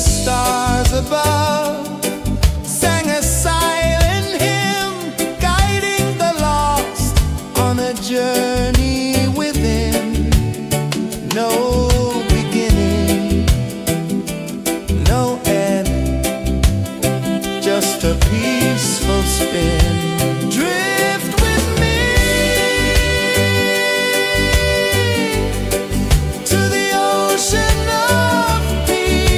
stars above sang a silent hymn, guiding the lost on a journey within. No beginning, no end, just a peaceful spin. Drift with me to the ocean of peace.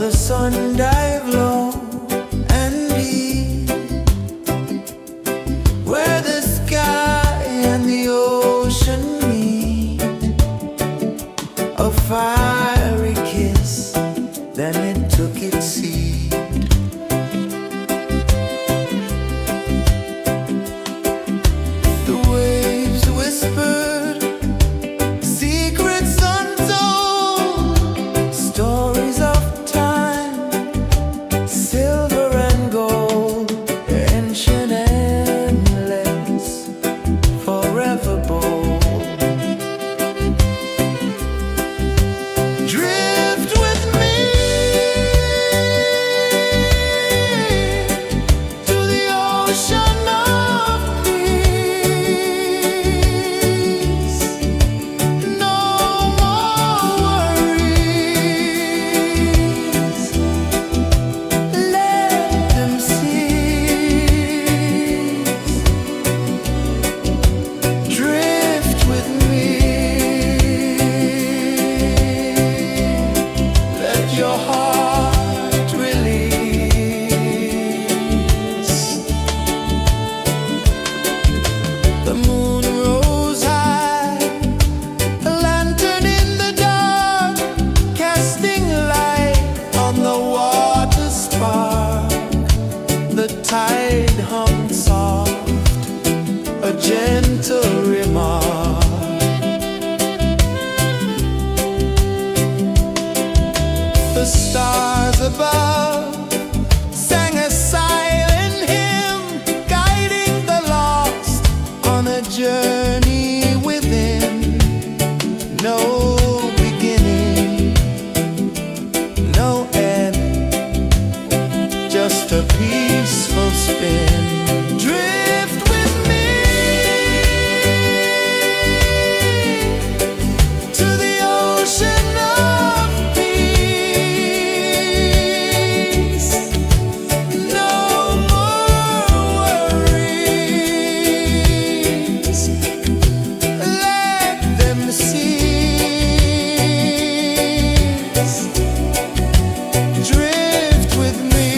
the sun dive low and deep, where the sky and the ocean meet. A fiery kiss, then it took its seed. The waves whispered secrets untold, stories of time, silver and gold, ancient, endless, forever bold. Drift with me to the ocean of peace. No more worries, let them cease. Drift with me, let your heart release. The moon rose high, a lantern in the dark, casting light on the water spark. The tide hummed soft, a gentle remark. The stars above sang a silent hymn, guiding the lost on a journey within. No beginning, no end, just a peaceful spin. Drift with me to the ocean of peace. No more worries, let them cease. Drift with me.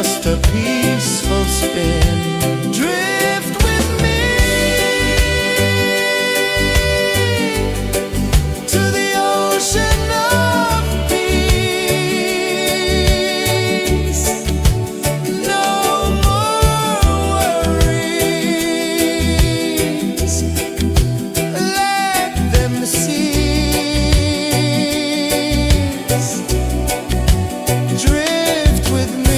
just a peaceful spin. Drift with me to the ocean of peace. No more worries, let them cease. Drift with me.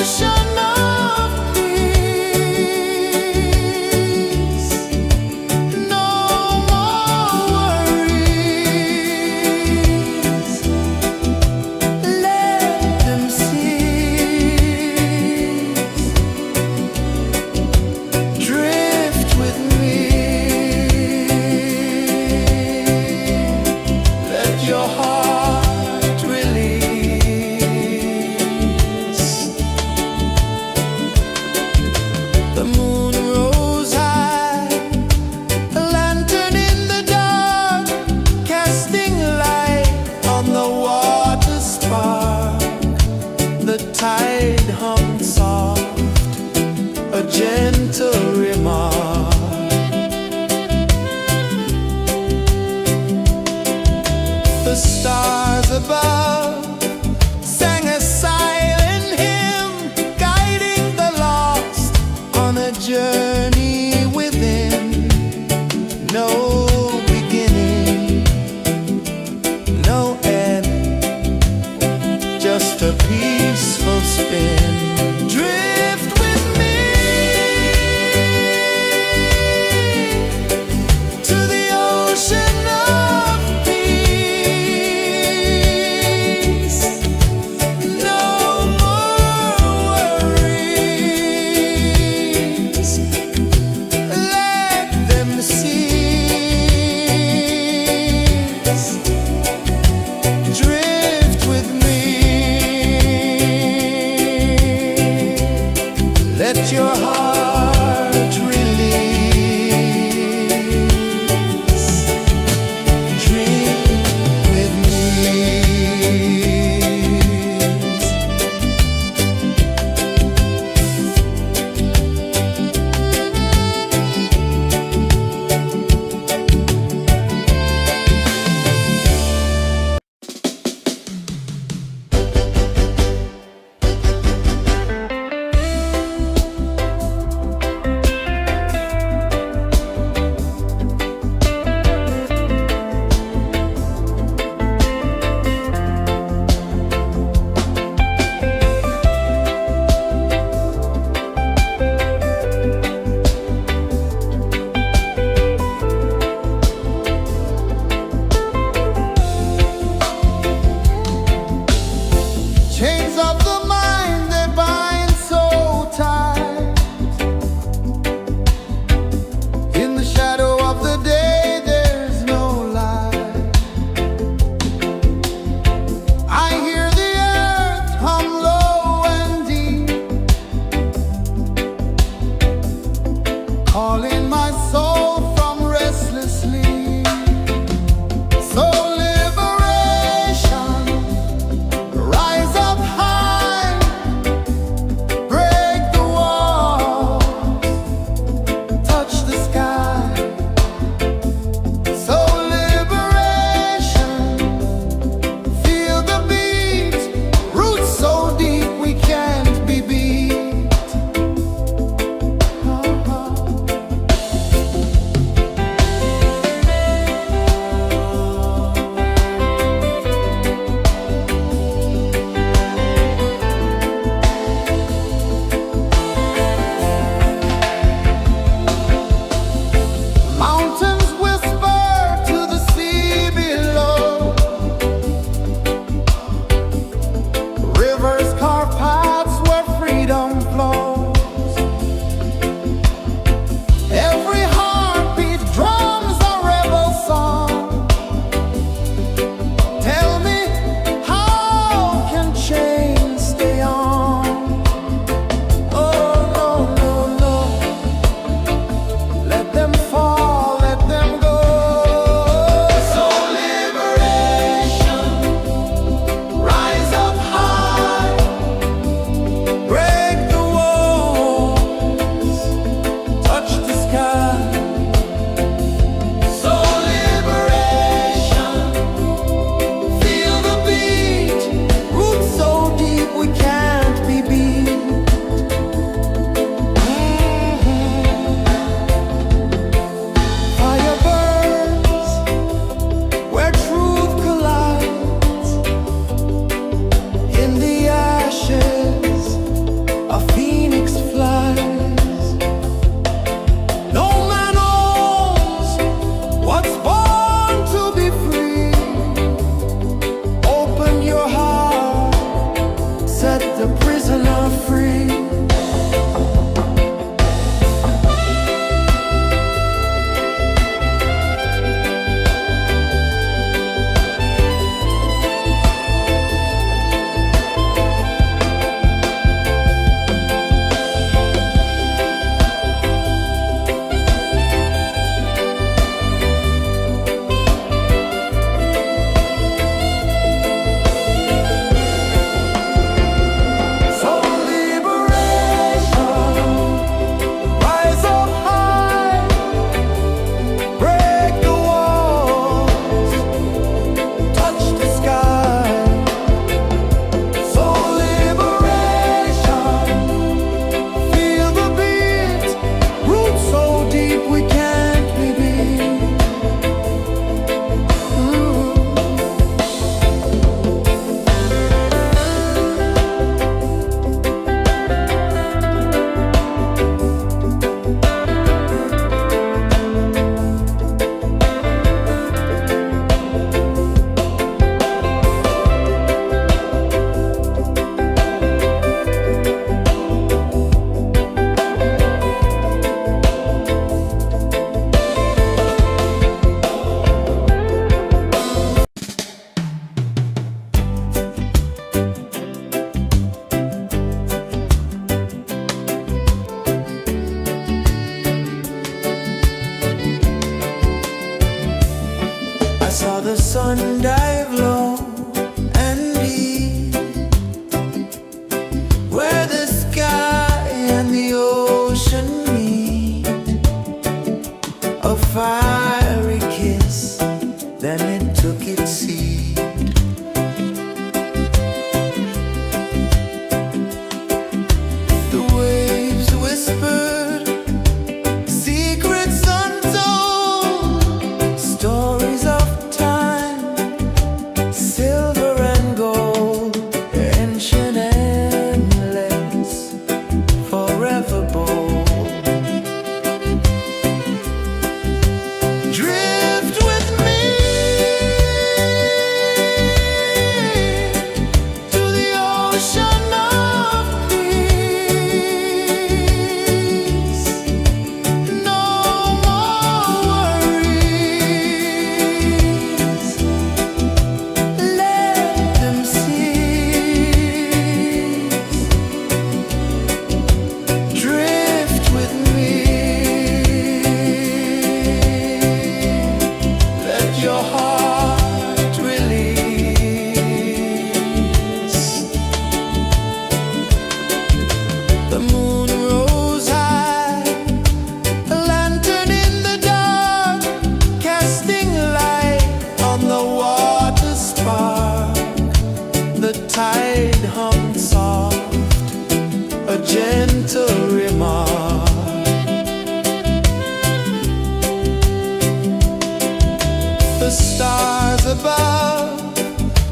ocean of peace. No more worries. Let them cease. Drift with me. Let your heart release. The moon rose high, a lantern in the dark, casting light on the water spark. The tide hummed soft, a gentle remark. The stars above sang a silent hymn, guiding the lost on a journey within. No beginning, no end, just a peaceful spin. Drift with me to the ocean of peace. No more worries. Let them cease. Drift with me. Let your heart release. Dream with me. gentle remark. The stars above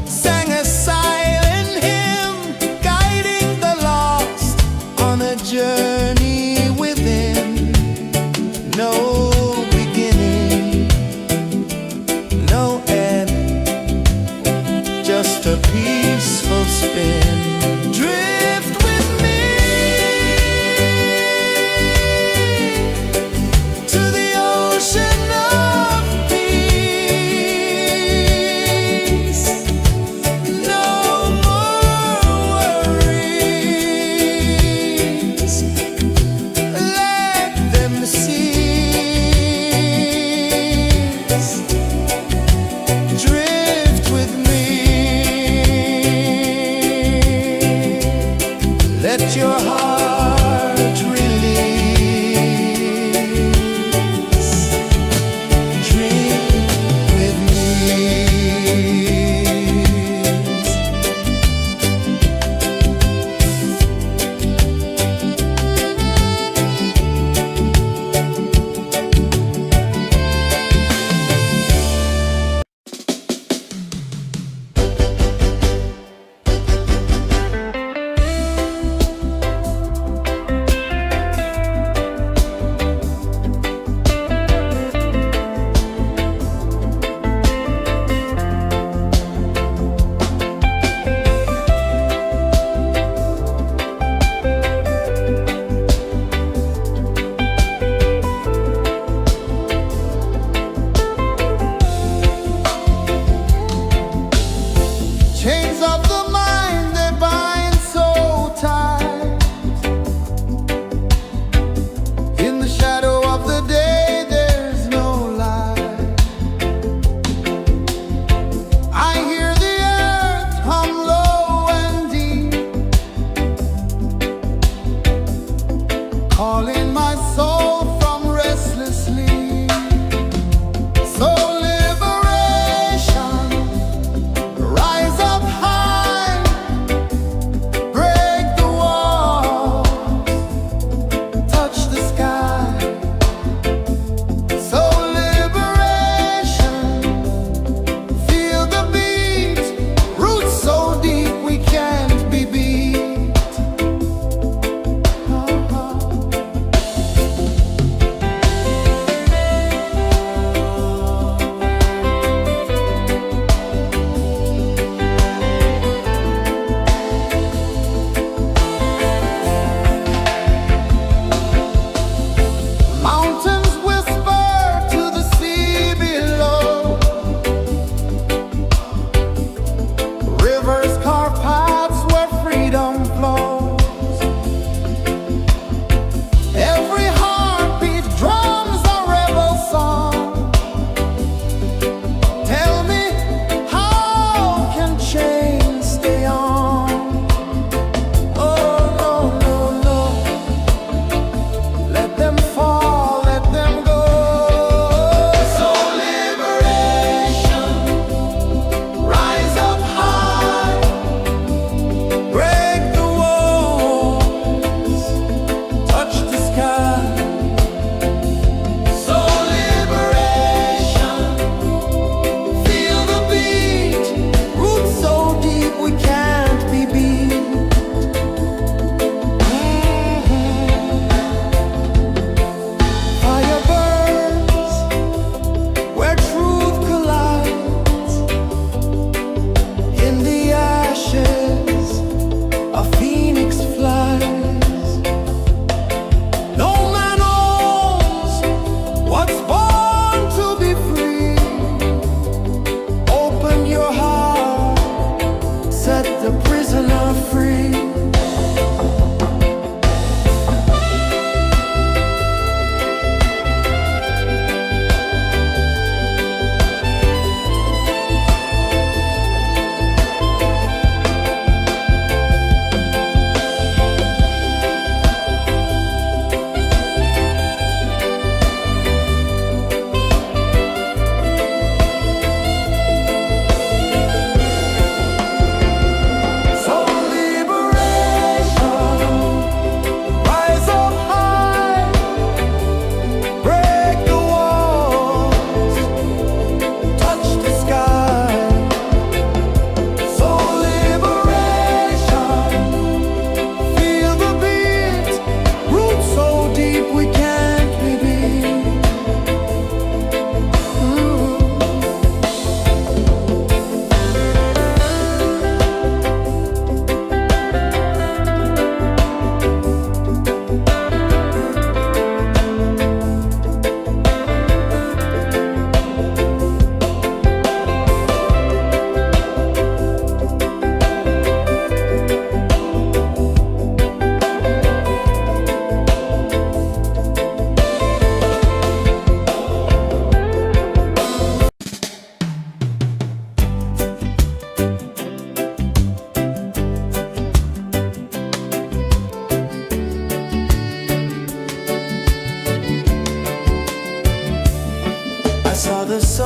sang a silent hymn, guiding the lost on a journey within. No beginning, no end, just a peaceful spin. Drift with me to the ocean of peace. No more worries, let them cease. Drift with me, let your heart release. Dream with me. Chains of the mind, they bind so tight. In the shadow of the day, there's no light. I hear the earth hum low and deep, calling my soul from restless sleep. So liberation, rise up high, break the walls, touch the sky. So liberation, feel the beat, roots so deep we can't be beat.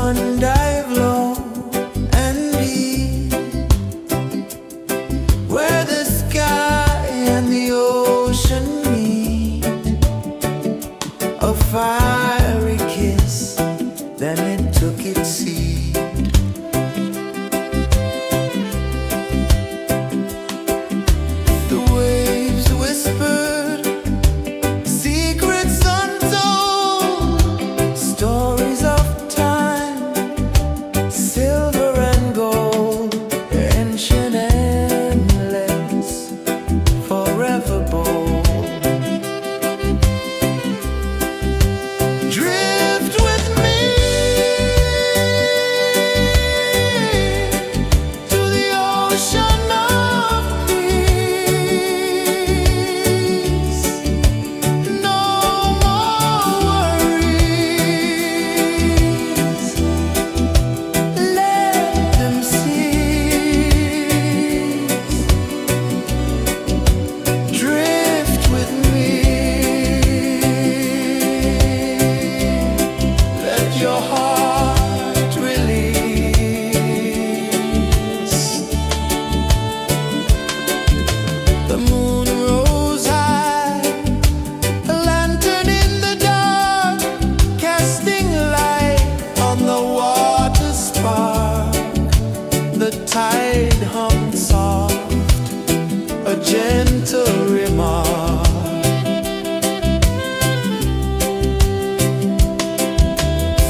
sun dive low and deep, where the sky and the ocean meet. A fiery kiss, then it took its seed. The waves whispered secrets untold, stories of time, silver and gold, ancient, endless, forever bold. Drift with me to the ocean of peace. No more worries. Let them cease. Drift with me. Let your heart release. The moon rose high, a lantern in the dark, casting light on the water spark. The tide hummed soft, a gentle remark.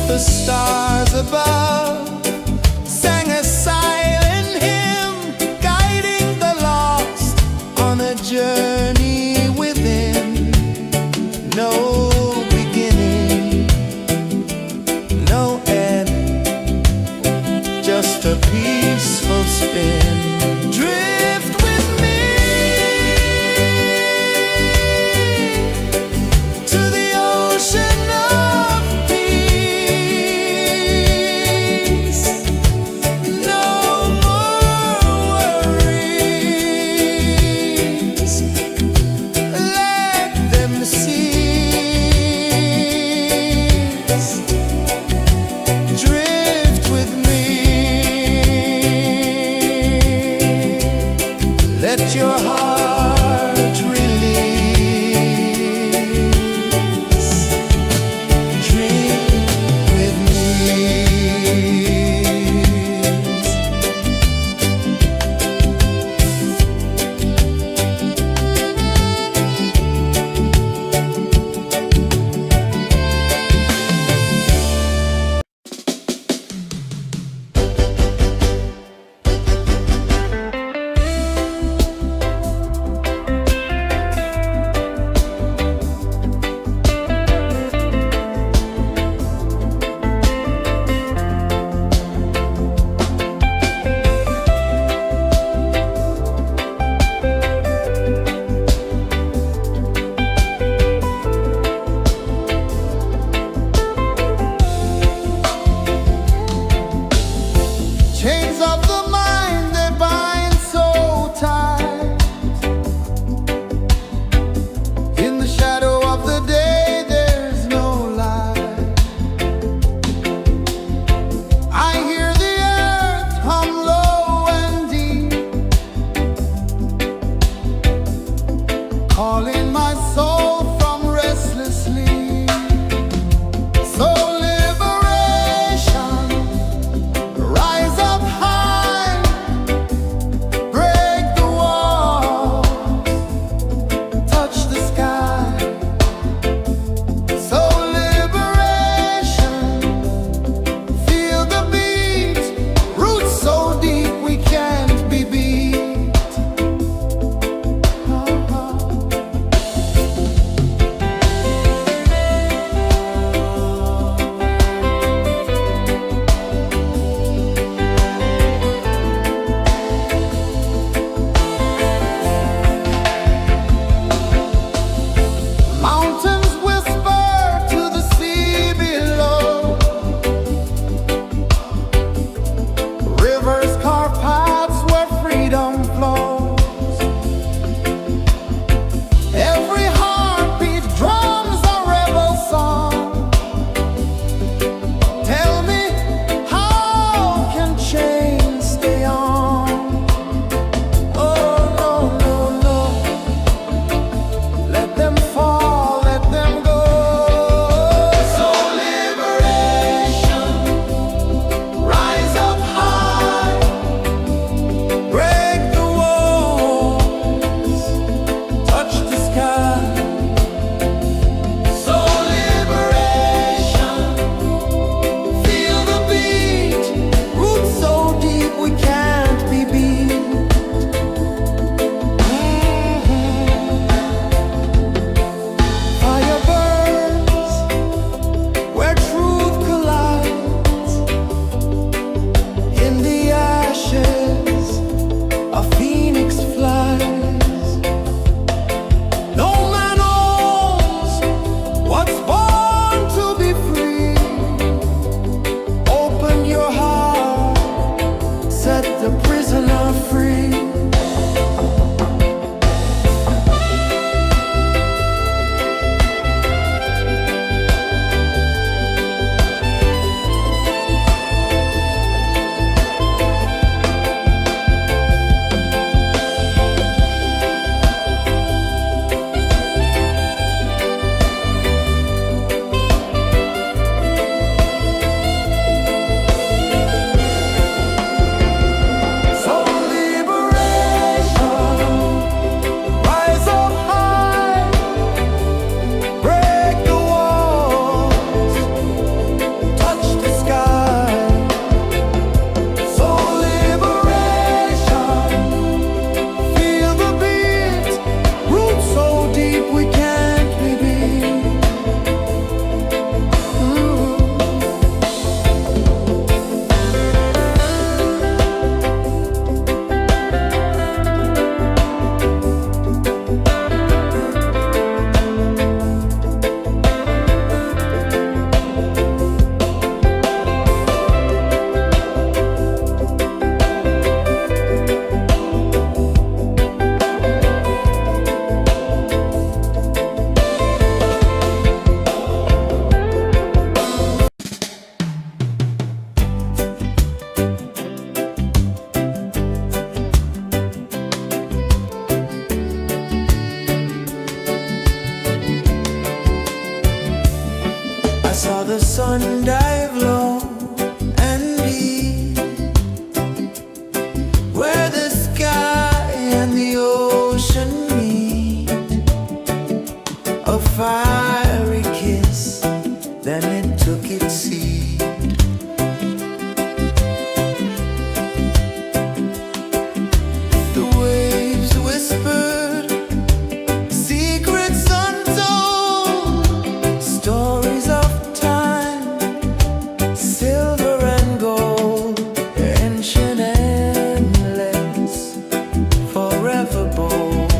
The stars above sang a silent hymn, guiding the lost on a journey within. No beginning, no end, just a peaceful spin. Drift with me to the ocean of peace. No more worries. Let them cease. Drift with me. Let your heart release. Dream with me. Chains of the mind, they bind so tight. In the shadow of the day, there's no light. I hear the earth hum low and deep, calling my soul from restless sleep. So liberation, rise up high, break the wall, touch the sky. So liberation, feel the beat, roots so deep we can't be beat. sun dive low and deep, where the sky and the ocean meet, a fiery kiss, then it took its seat. The waves whispered secrets untold, stories of time, silver and gold, ancient, endless, forever bold.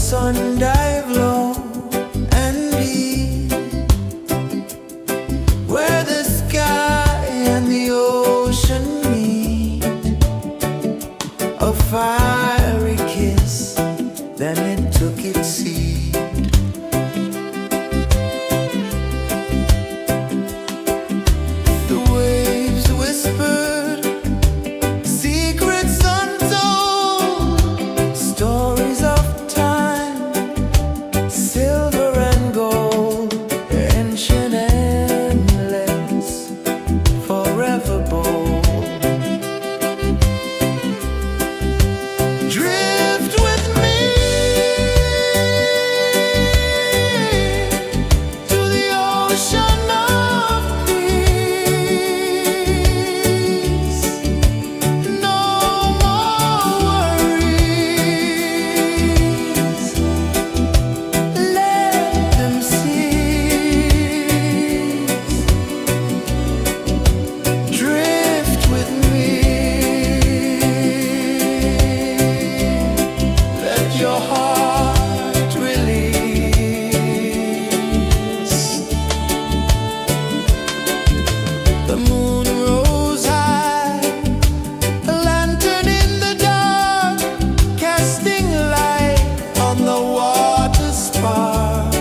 sun dive low and deep, where the sky and the ocean meet, a fiery kiss, then it took its seed. The waves whispered secrets untold, stories of time, silver and gold, ancient endless, forever bold. Drift with me to the ocean of peace. No more worries, let them cease. Drift with me, let your heart release. The moon rose high, a lantern in the dark, casting light on the water spark.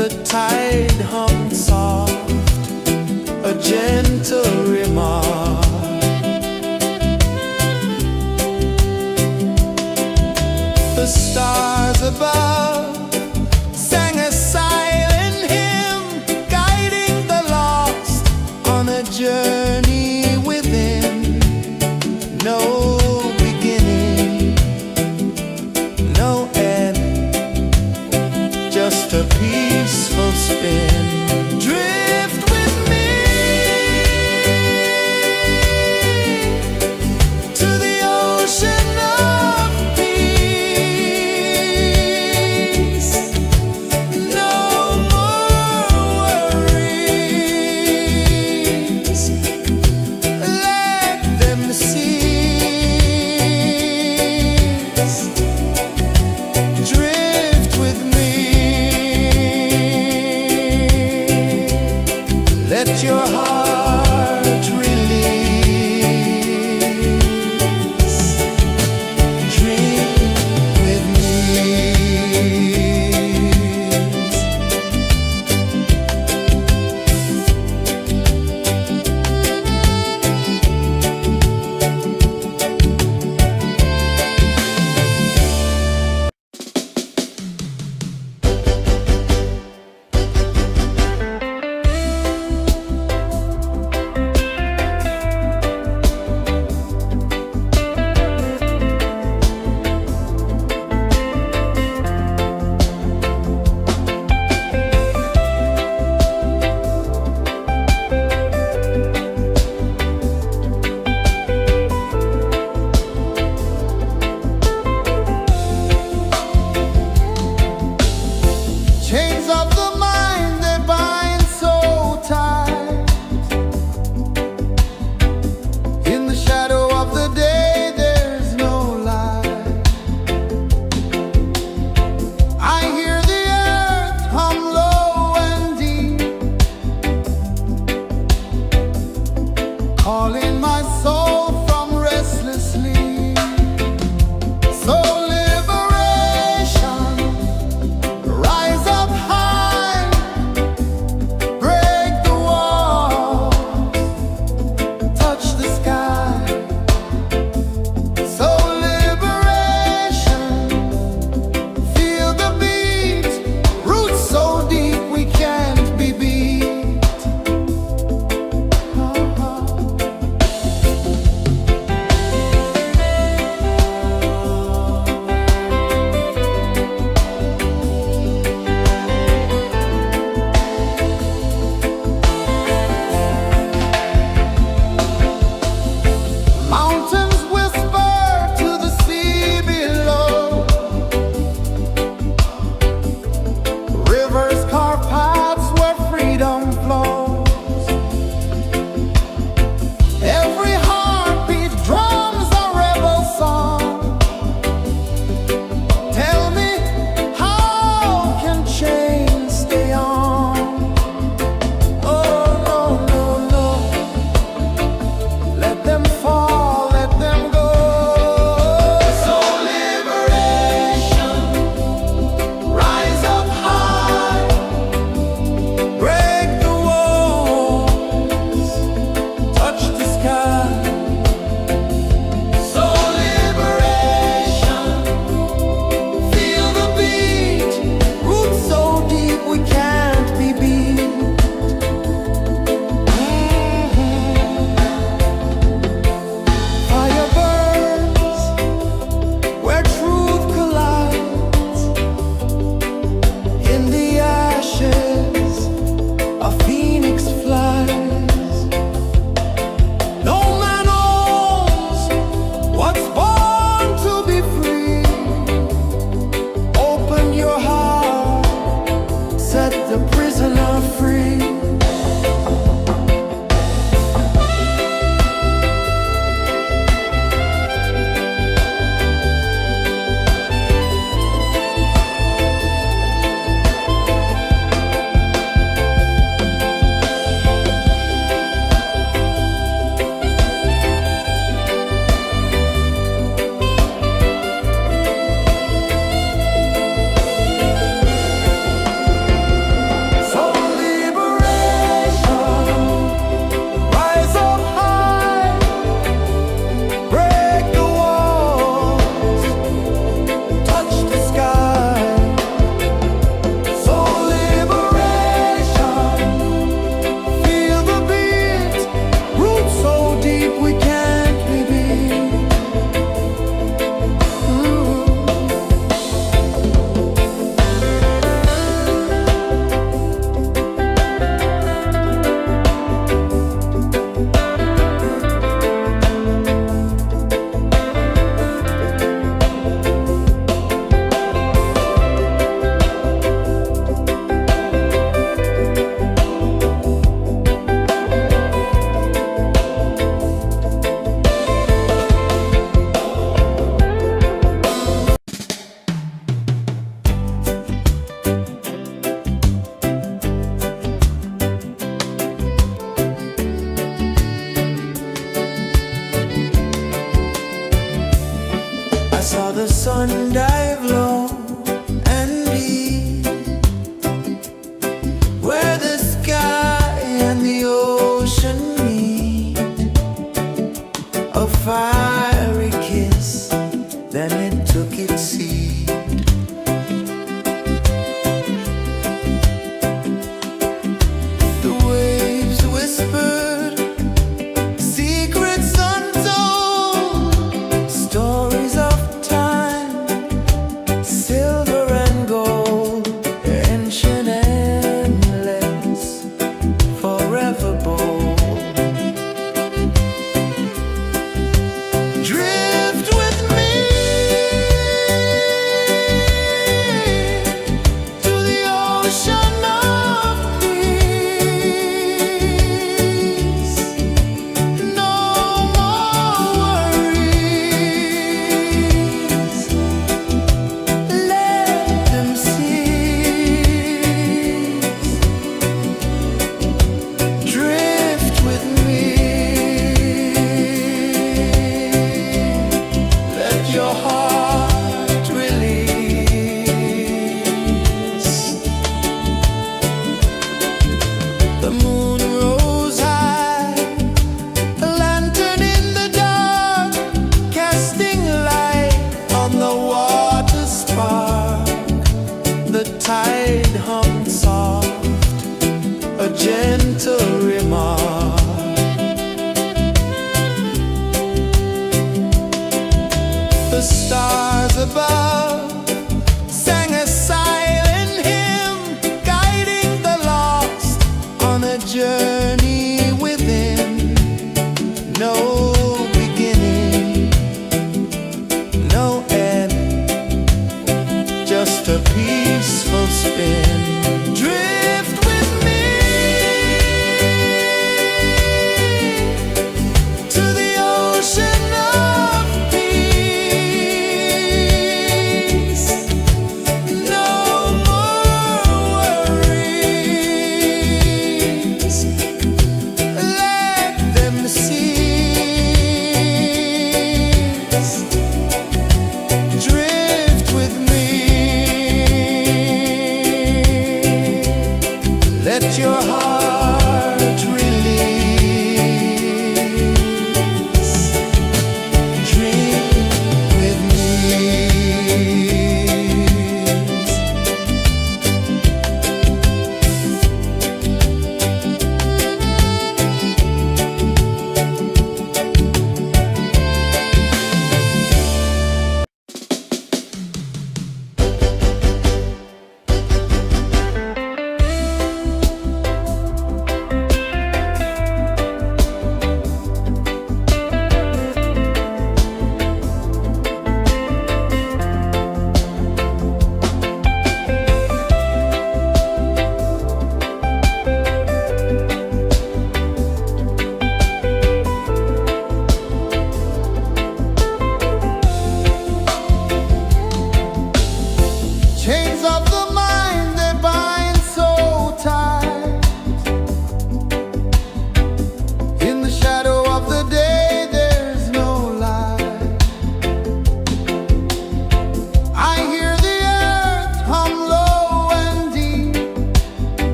The tide hummed soft, a gentle remark. The stars above sang a silent hymn, guiding the lost on a journey within. No beginning, no end, just a peaceful spin. Drift with me to the ocean of peace. dive low and deep, where the sky and the ocean meet. A fiery kiss, then it took its seat. The waves whispered secrets untold, stories of time, silver and gold, ancient, endless, forever bold. Drift with me to the ocean of peace. No more worries, let them cease. Drift with me, let your heart release. The moon rose high, a lantern in the dark, casting light on the water spark. The tide hummed soft, a gentle remark. The stars above sang a silent hymn, guiding the lost on a journey within. No beginning, no end, just a peaceful spin. Drift with me to the ocean of peace. No more worries, let them cease. Drift with me.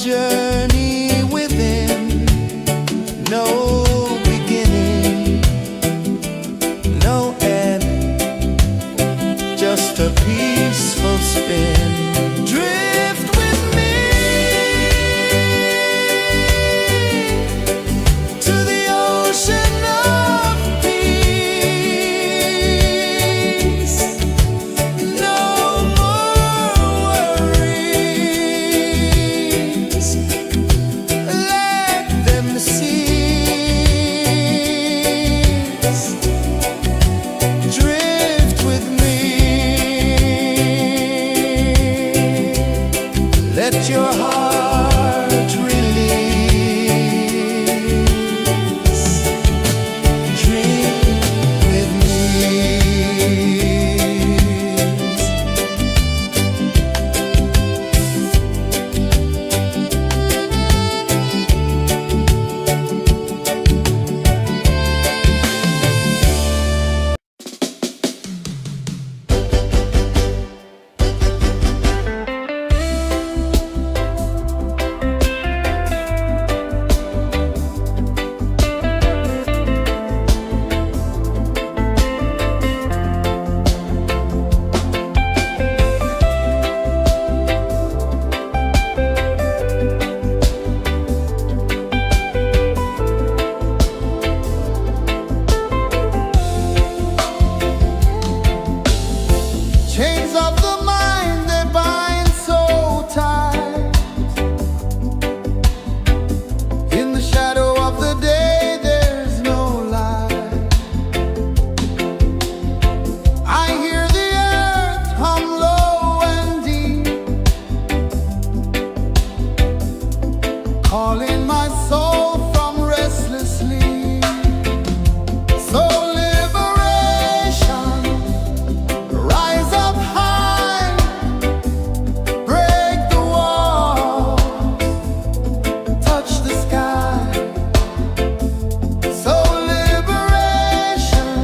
journey within, no beginning, no end, just a peaceful spin. Drift with me to the ocean of peace. No more worries, let them cease. Drift with me, let your heart release. Dream with me. Chains of the mind, they bind so tight. In the shadow of the day, there's no light. I hear the earth hum low and deep, calling my soul from restless sleep. So liberation, rise up high, break the walls, touch the sky. So liberation,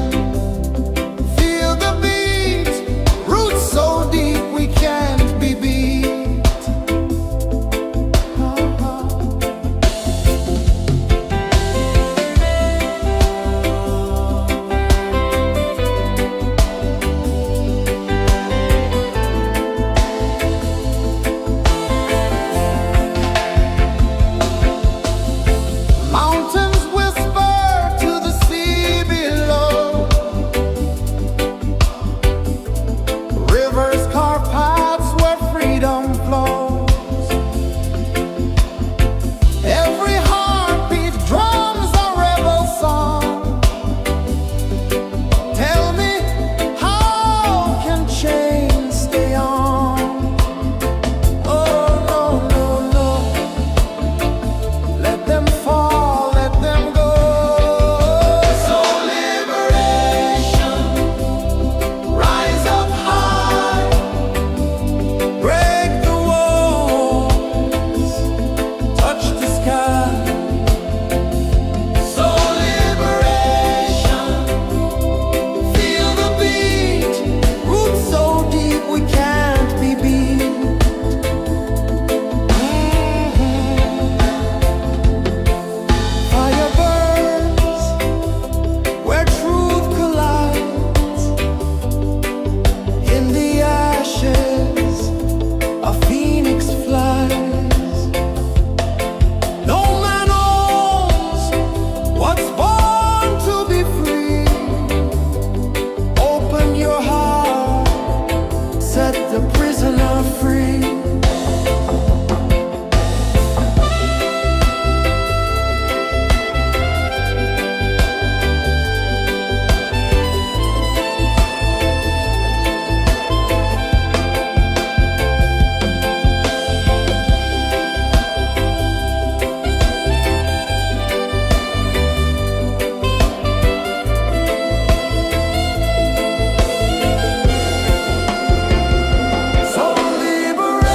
feel the beat, roots so deep we can't be beat. Mountains whisper to the sea below, rivers carve paths where freedom flows. Every heartbeat drums a rebel song. Tell me, how can chains stay on? Oh no, no, no. Let them fall, let them go. So liberation, rise up high, break the walls, touch the sky. So liberation, feel the beat, roots so deep we can't be beat. Fire burns where truth collides. In the ashes, a phoenix flies. No man owns what's born to be free. Open your heart, set the prisoner free. So liberation.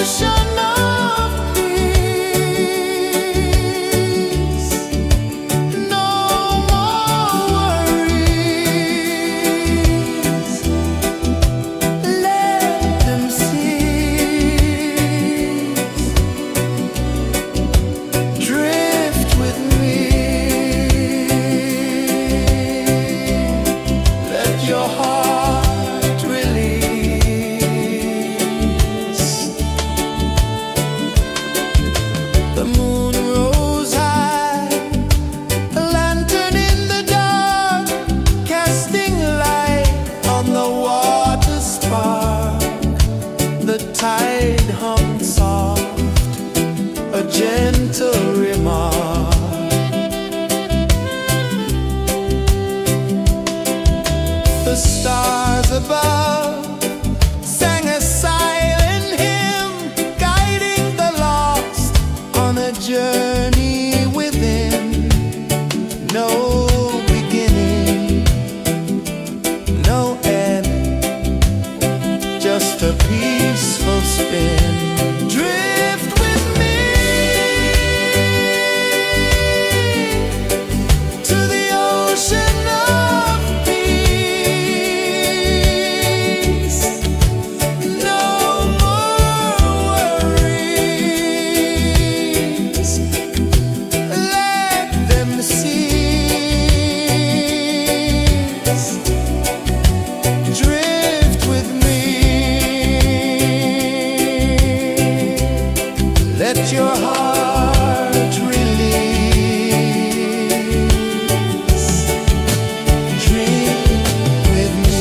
ocean of peace. No more worries. Let them cease. Drift with me. Let your heart release. The moon rose high, a lantern in the dark, casting light on the water spark. The tide hummed soft, a gentle remark. The stars above sang a silent hymn, guiding the lost on a journey within. No beginning, no end, just a peaceful spin. Drift with me to the ocean of peace. No more worries. Let them cease. Drift with me. Let your heart release. Dream with me.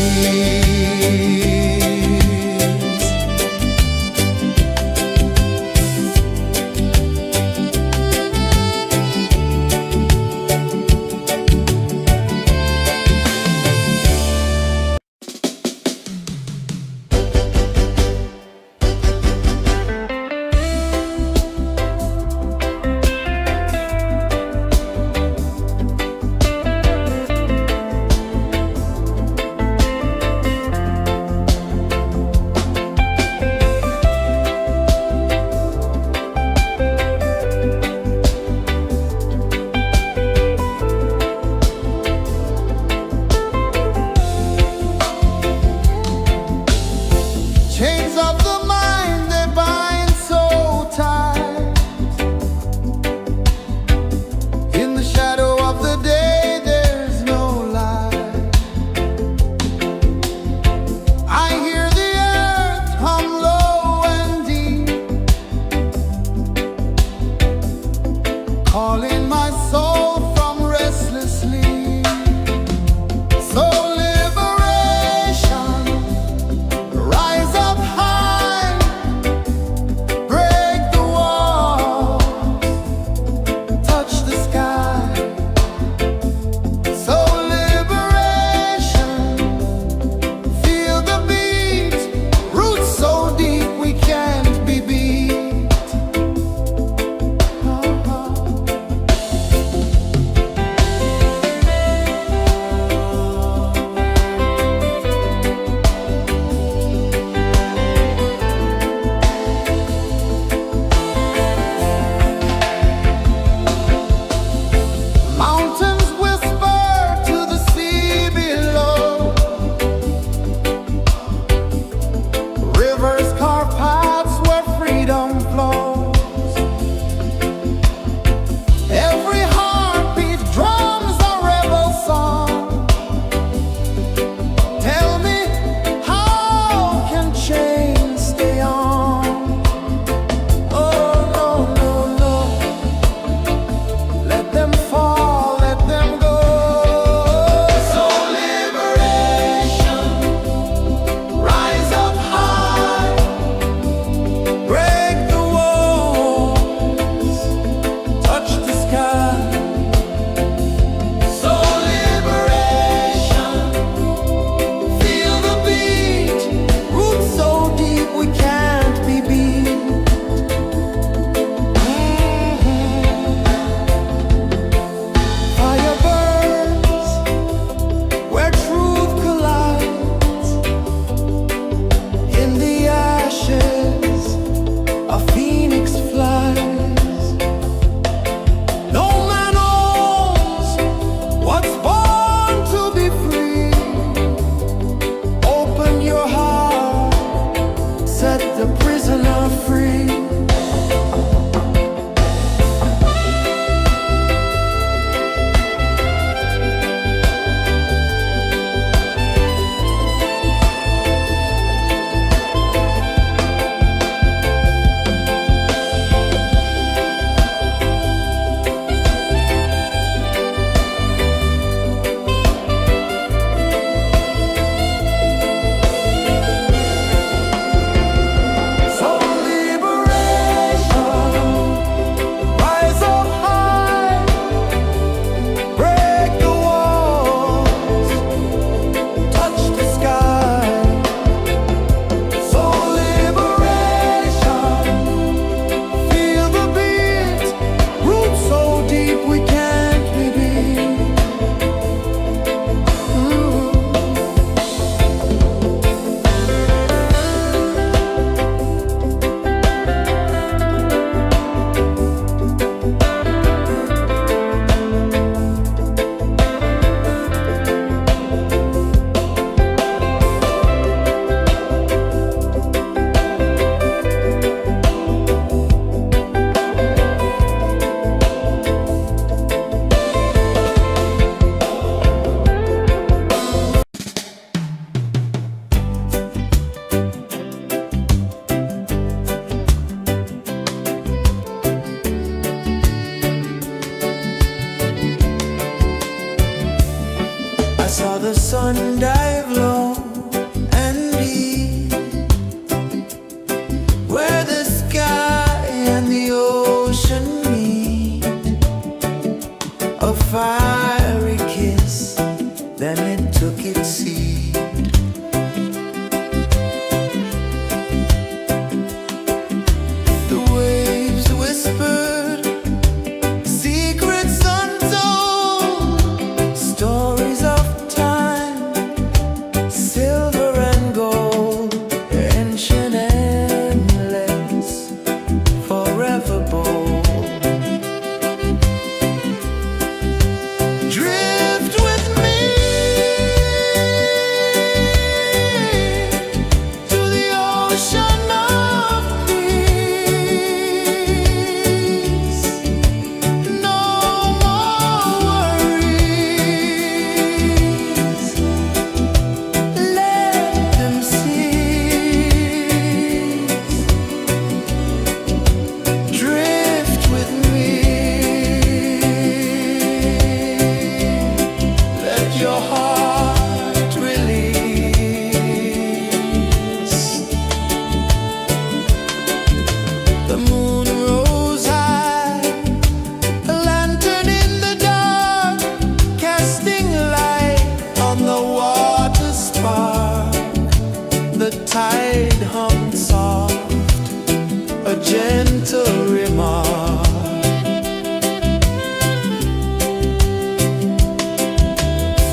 gentle remark.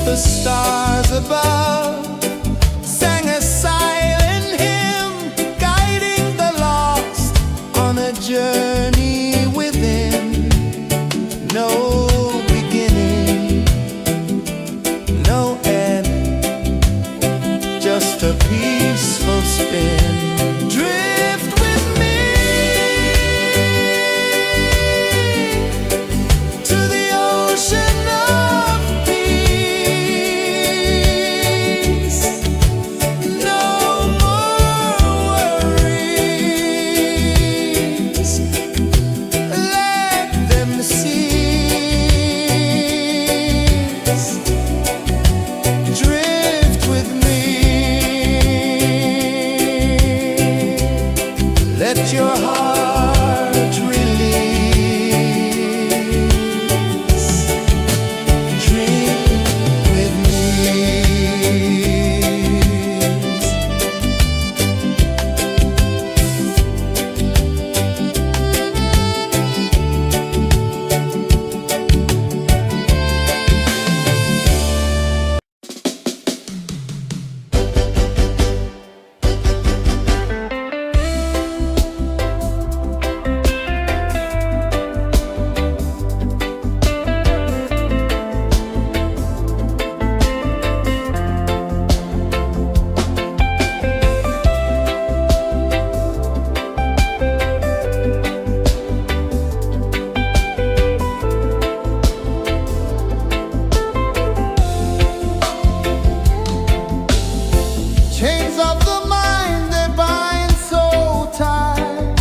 The stars above sang a silent hymn, guiding the lost on a journey within. No beginning, no end, just a peaceful spin. Drift with me to the ocean of peace. No more worries, let them cease. Drift with me, let your heart release. Dream with me. Chains of the mind, they bind so tight.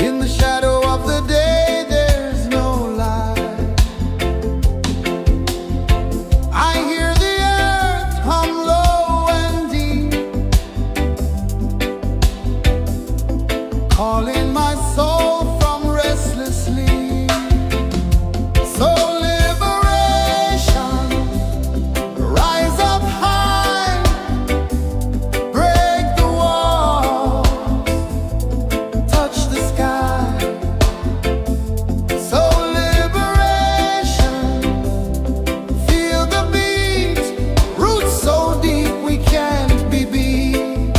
In the shadow of the day, there's no light. I hear the earth hum low and deep, calling my soul from restless sleep. So liberation, rise up high, break the walls, touch the sky. So liberation, feel the beat, roots so deep we can't be beat.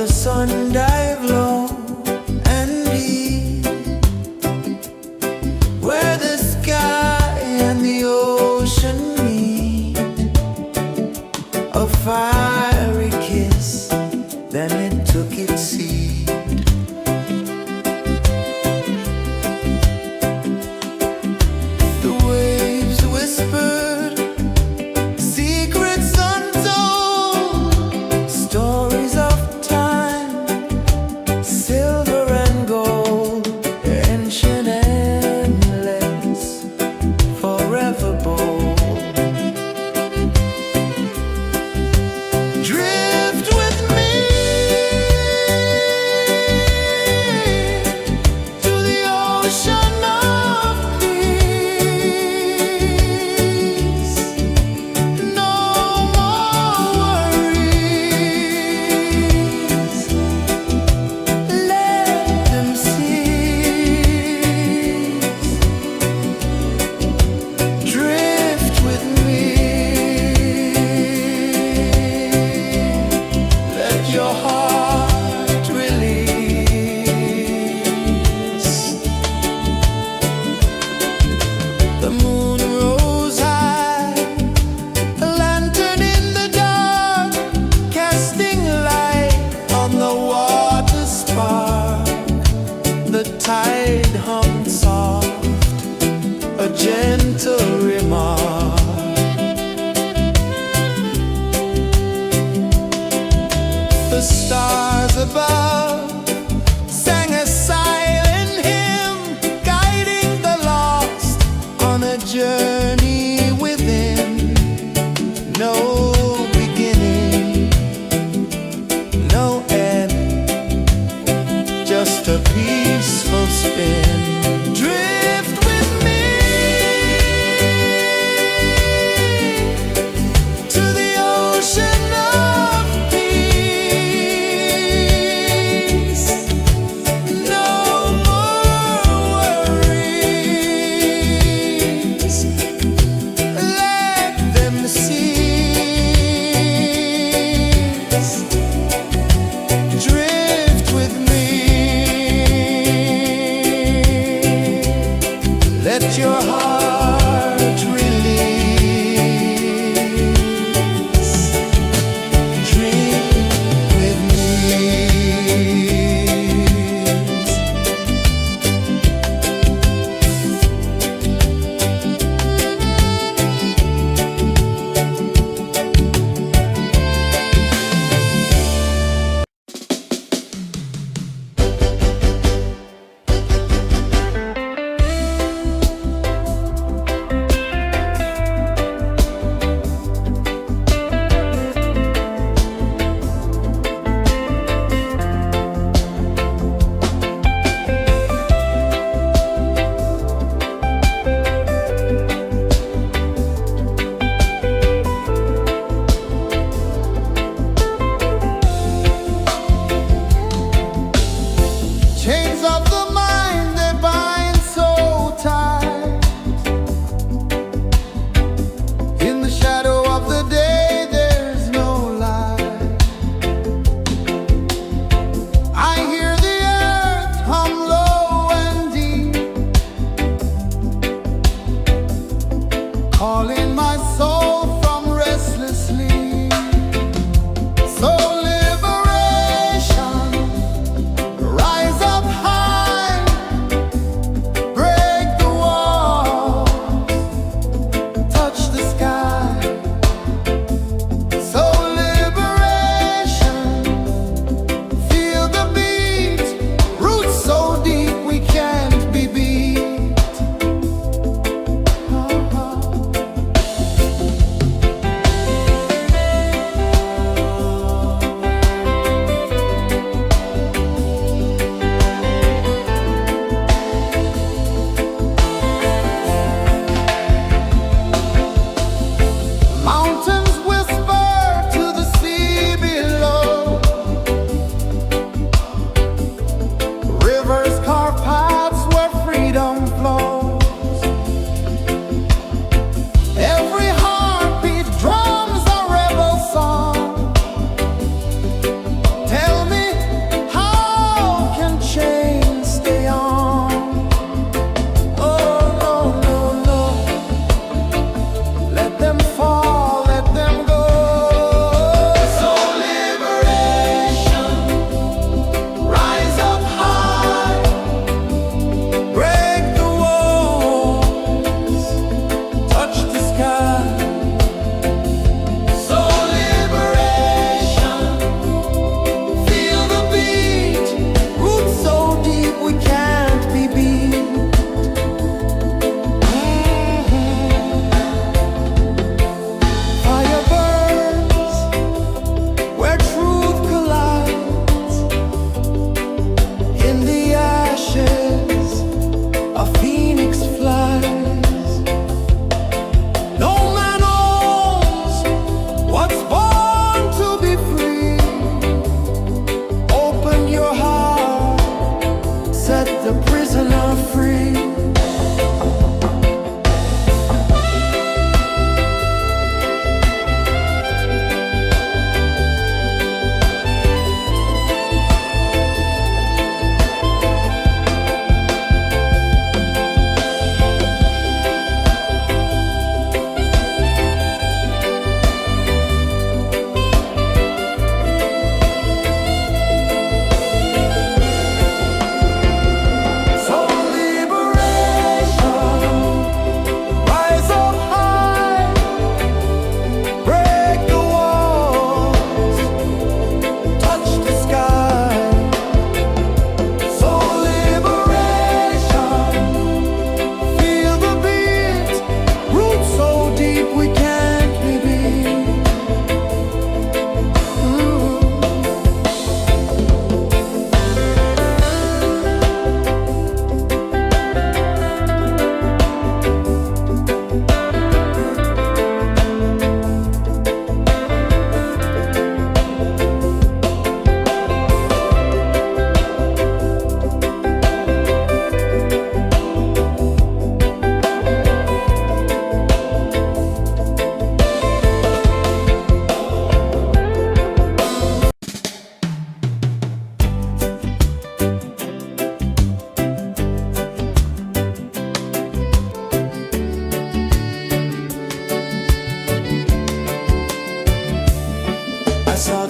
the sun dive low and deep, where the sky and the ocean meet, a fiery kiss, then it took its seed. The waves whispered secrets untold, stories of time, silver and gold, ancient, endless, forever bold.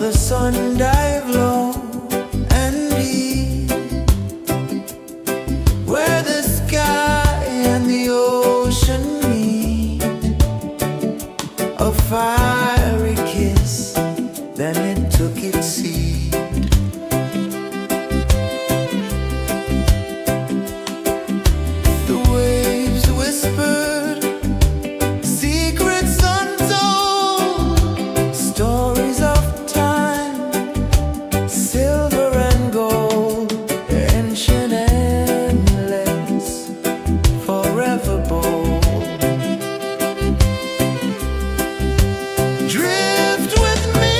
the sun dive low and deep, where the sky and the ocean meet. A fiery kiss, then it took its seed. The waves whispered secrets untold, stories of time, silver and gold, ancient, endless, forever bold. Drift with me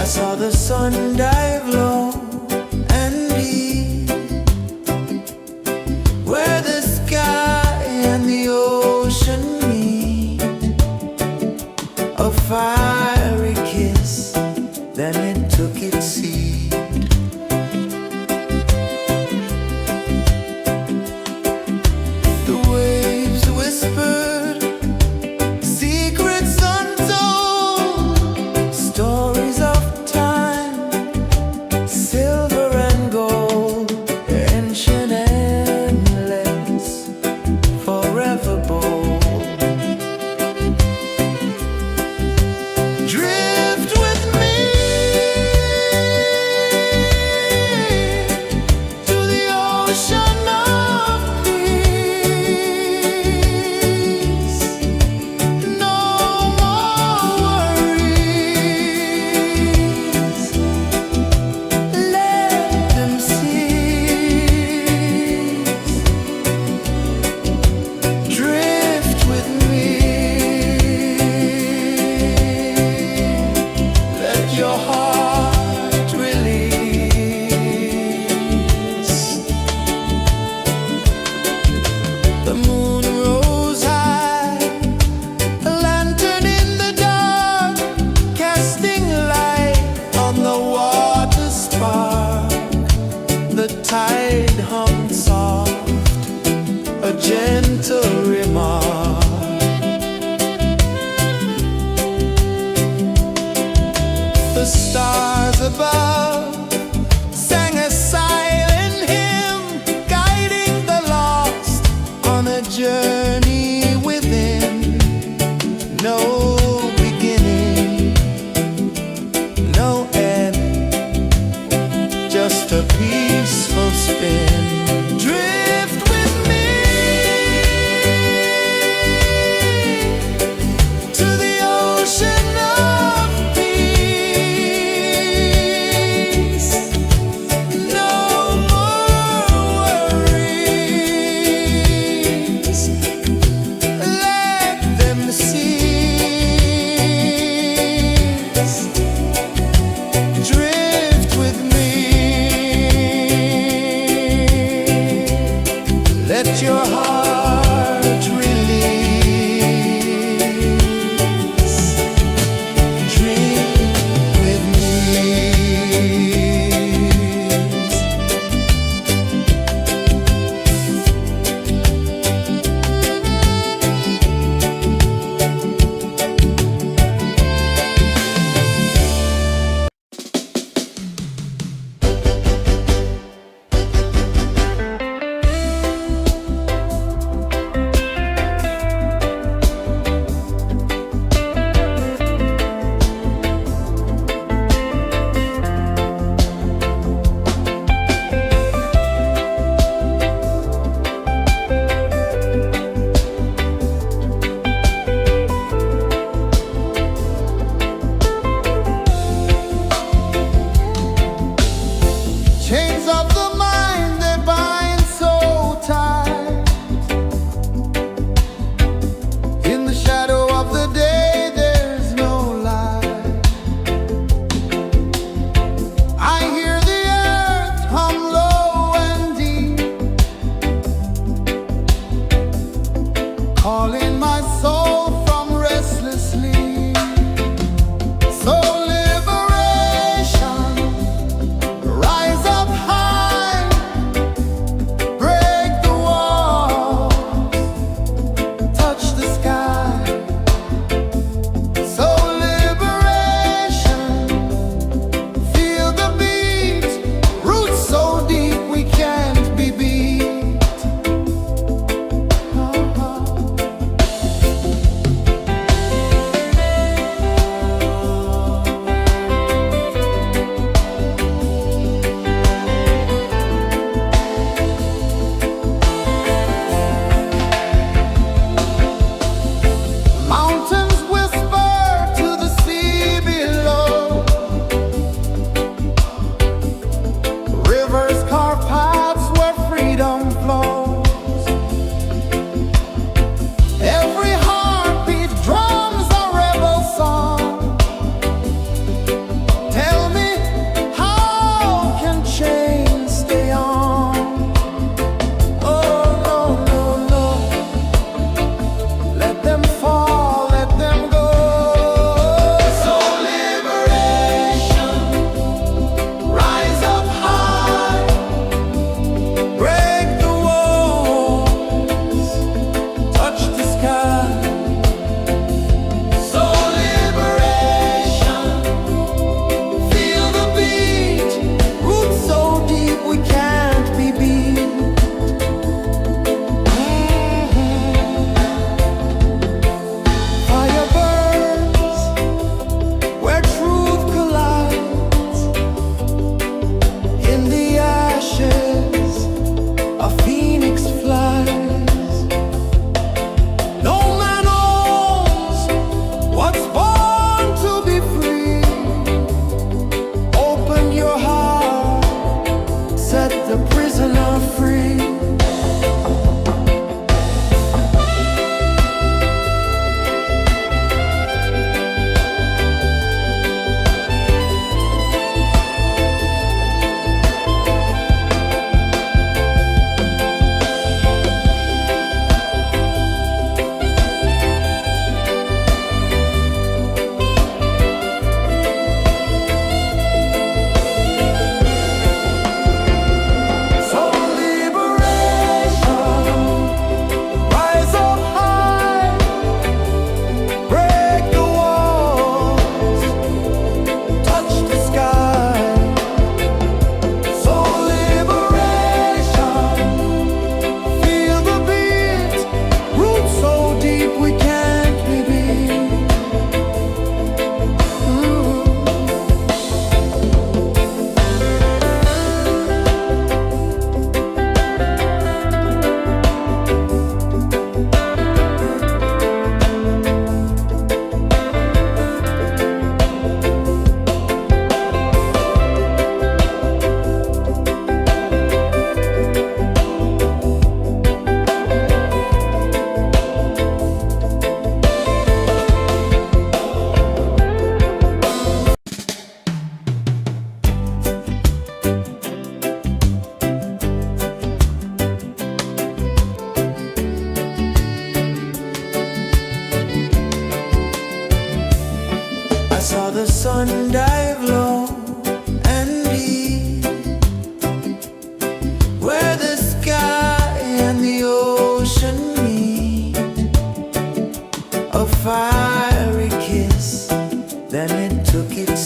saw the sun dive low and deep, where the sky and the ocean meet. A fiery kiss, then it took its seat. The waves whispered secrets untold, stories of time, silver and gold, ancient endless, forever bold. Drift with me to the ocean of peace. No more worries, let them cease. Drift with me, let your heart release. The moon rose high, a lantern in the dark, casting light on the water spark. The tide hummed soft, a gentle remark. The stars above sang a silent hymn, guiding the lost on a journey within. No beginning, no end, just a peaceful spin. Drift with me to the ocean of peace. No more worries, let them cease. Drift with me.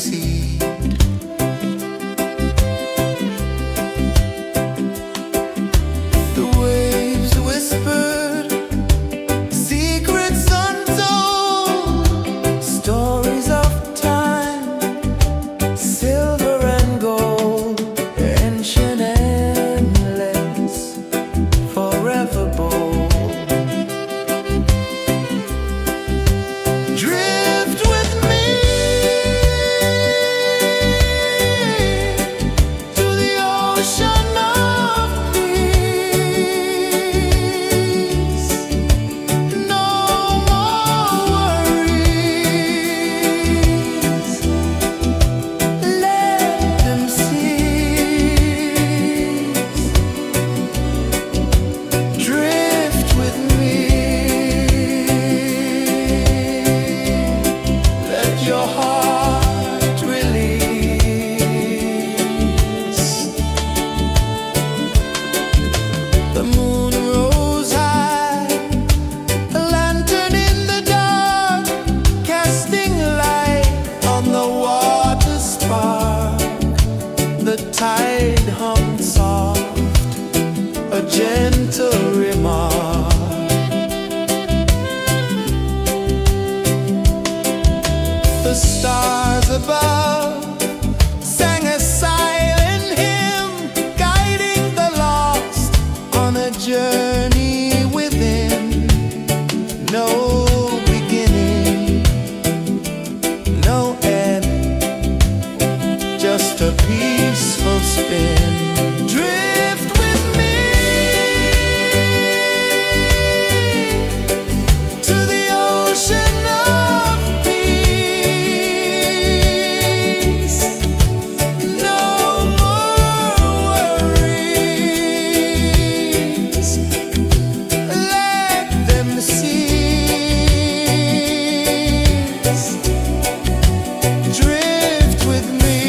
seed. The waves whispered secrets untold, stories of time, silver and gold, ancient, endless, forever bold. Drift with me to the ocean of peace. No more worries. Let them cease. Drift with me. Let your heart release. The moon rose high, a lantern in the dark, casting light on the water spark. The tide hummed soft, a gentle remark. The stars above sang a silent hymn, guiding the lost on a journey within. No beginning, no end, just a peaceful spin. Drift with me to the ocean of peace. No more worries. Let them cease. Drift with me.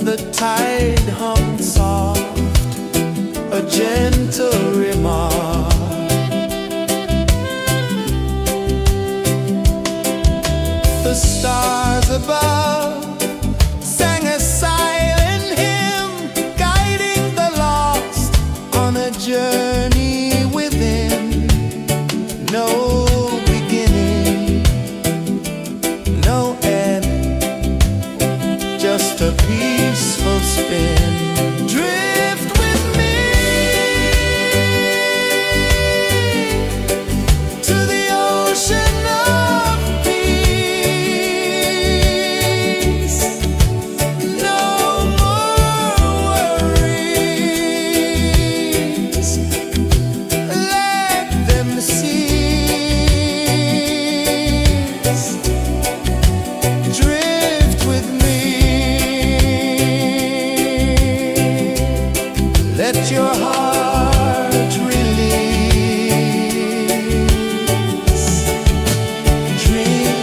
the tide hung soft, a gentle remark. The stars above sang a silent hymn, guiding the lost on a journey within. No beginning, no end, just a peaceful spin. Drift with me to the ocean of peace. No more worries, let them cease. Drift with me, let your heart release. Dream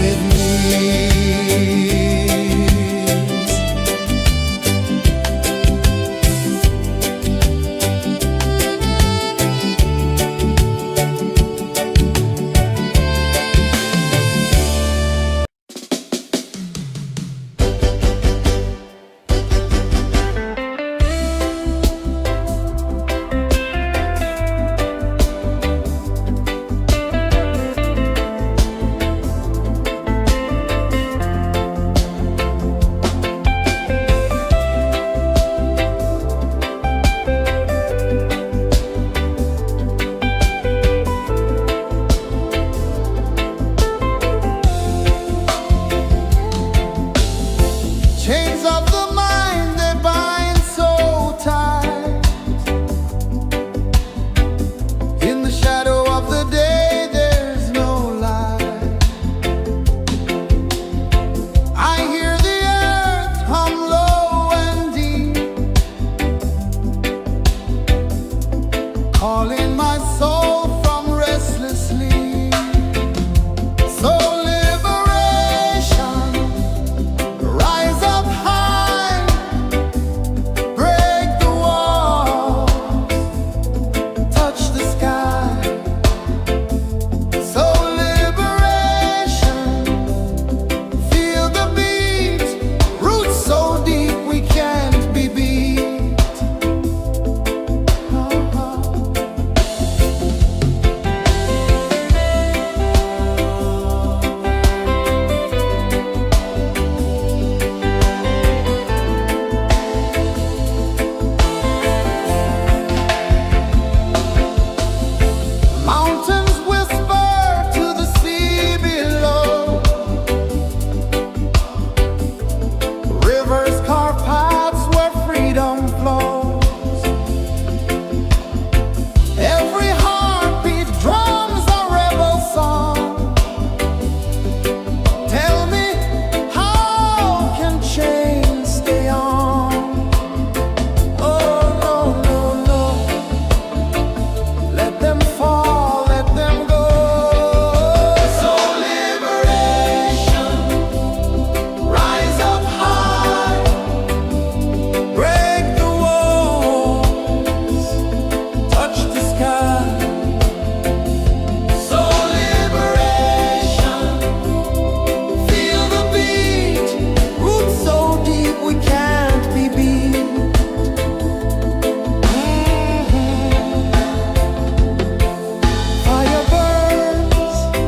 with me. Chains of the mind, they bind so tight. In the shadow of the day, there's no light. I hear the earth hum low and deep, calling my soul from restless sleep. So liberation, rise up high, break the walls, touch the sky. So liberation, feel the beat, roots so deep we can't be beat. Mountains whisper to the sea below, rivers carve paths where freedom flows. Every heartbeat drums a rebel song. Tell me, how can chains stay on? Oh no, no, no, let them fall, let them go. So liberation, rise up high, Break the walls, touch the sky. so liberation, feel the beat, roots so deep we can't be beat. Fire burns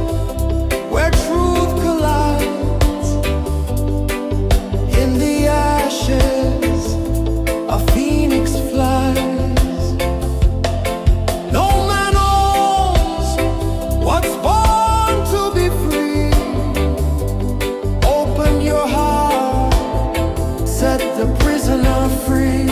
where truth collides. In the ashes, a phoenix flies. No man owns what's born to be free. Open your heart, set the prisoner free.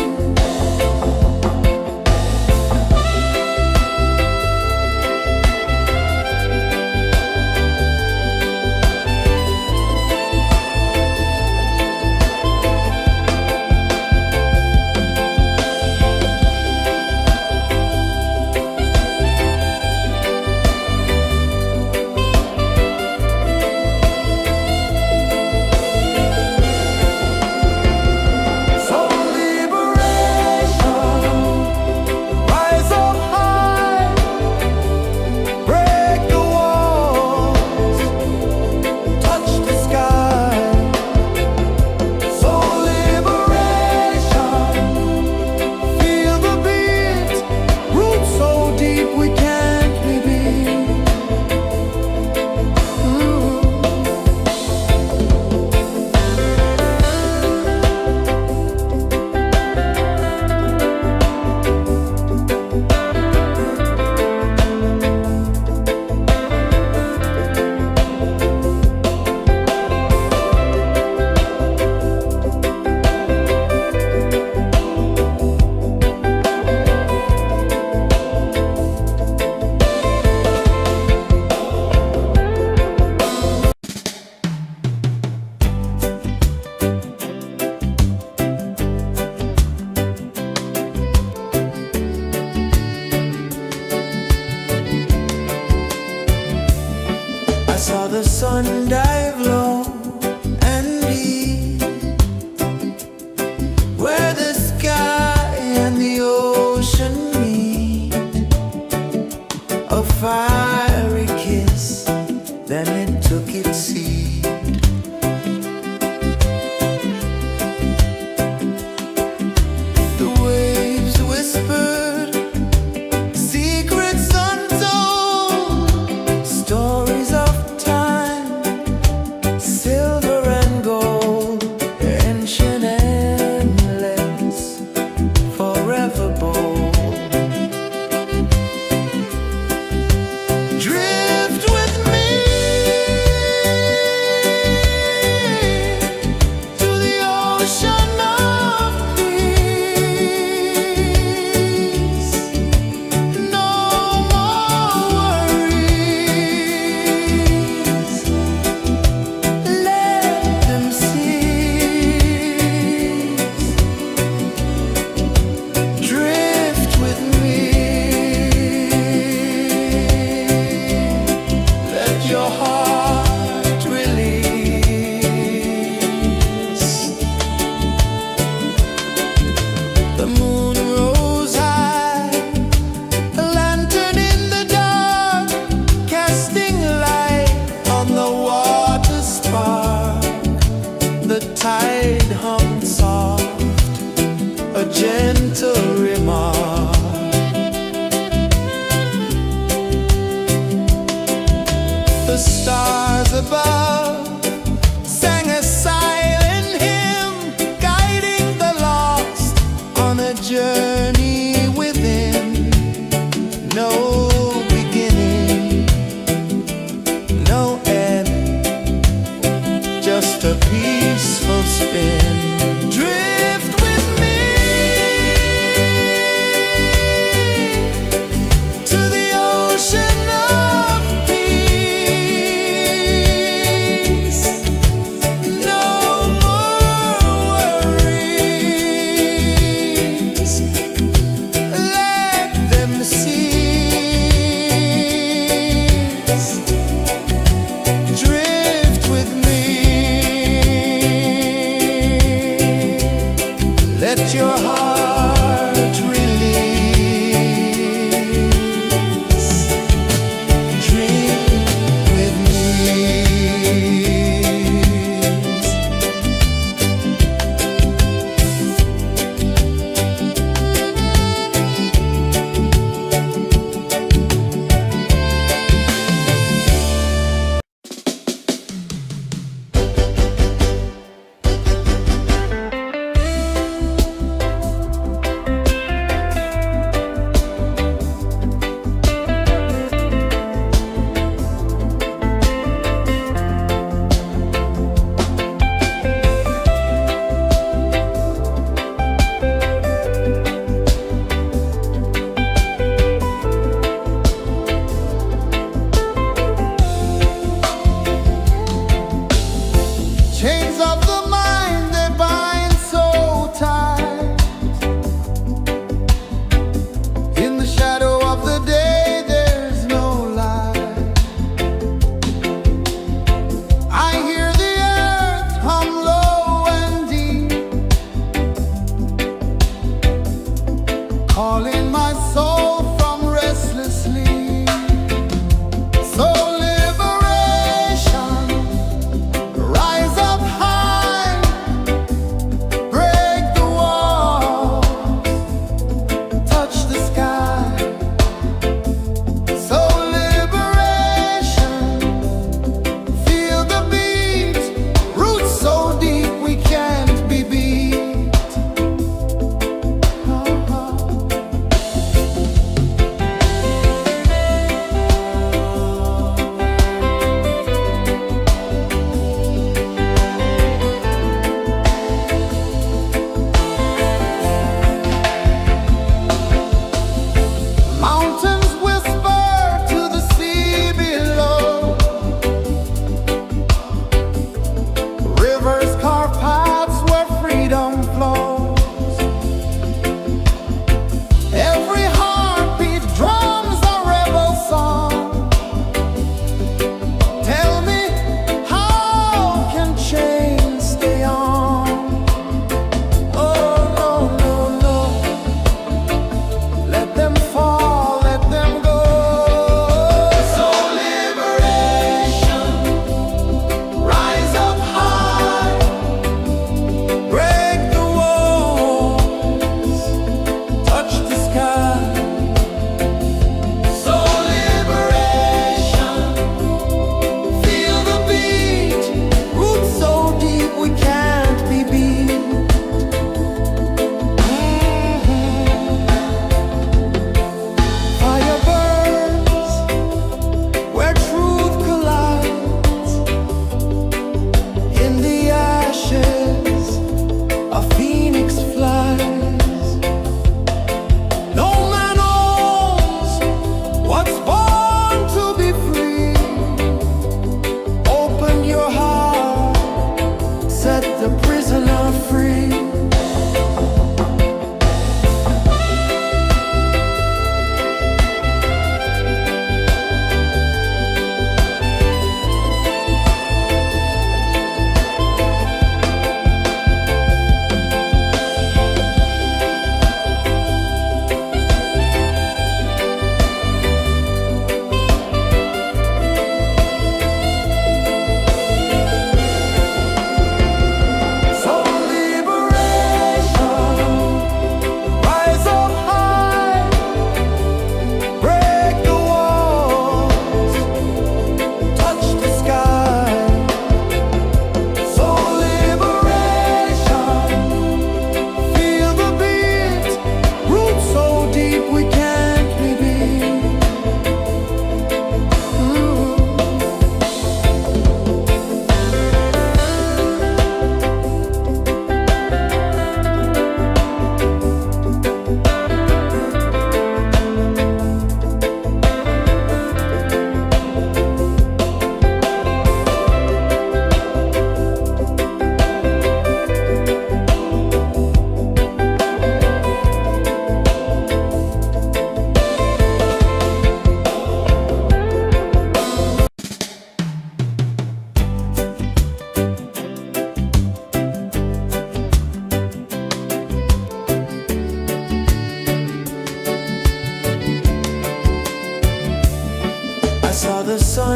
The moon rose high, a lantern in the dark, casting light on the water spark. The tide hummed soft, a gentle remark. The stars above sang a silent hymn, guiding the lost on a journey within. No beginning, no end, just a peaceful spin. Drift with me to the ocean of peace. No more worries, let them cease. Drift with me, let your heart release. Dream with me.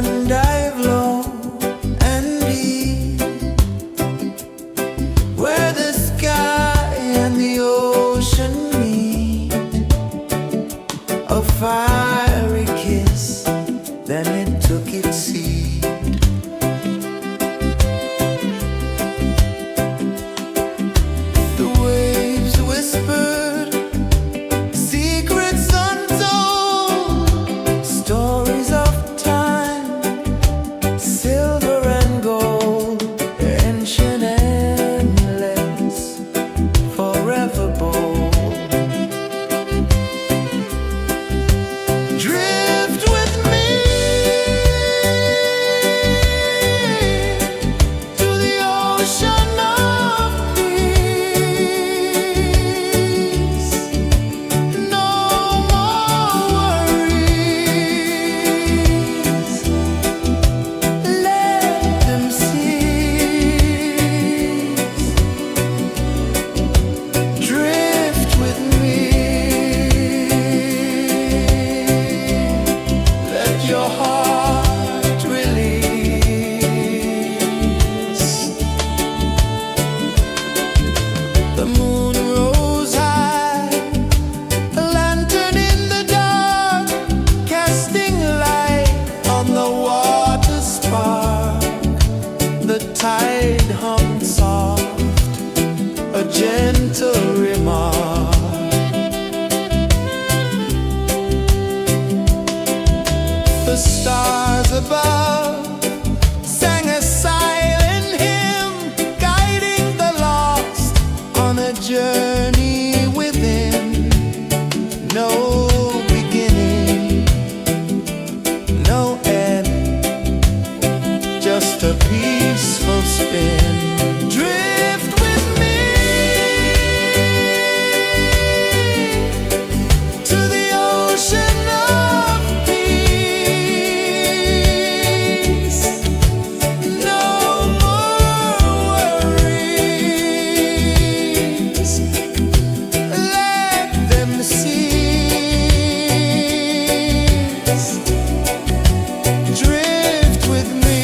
one dive low and deep, where the sky and the ocean meet. A fiery kiss, then it took its seat. The waves whispered secrets untold, stories of time, silver and gold, ancient, endless, forever bold. Drift with me to the ocean of peace. No more worries, let them cease. Drift with me, let your heart release. The moon rose high, a lantern in the dark, casting light on the water spark. The tide hummed soft, a gentle remark. The stars above sang a silent hymn, guiding the lost on a journey within. No beginning, no end, just a peaceful spin. Drift with me to the ocean of peace. No more worries, let them cease. Drift with me,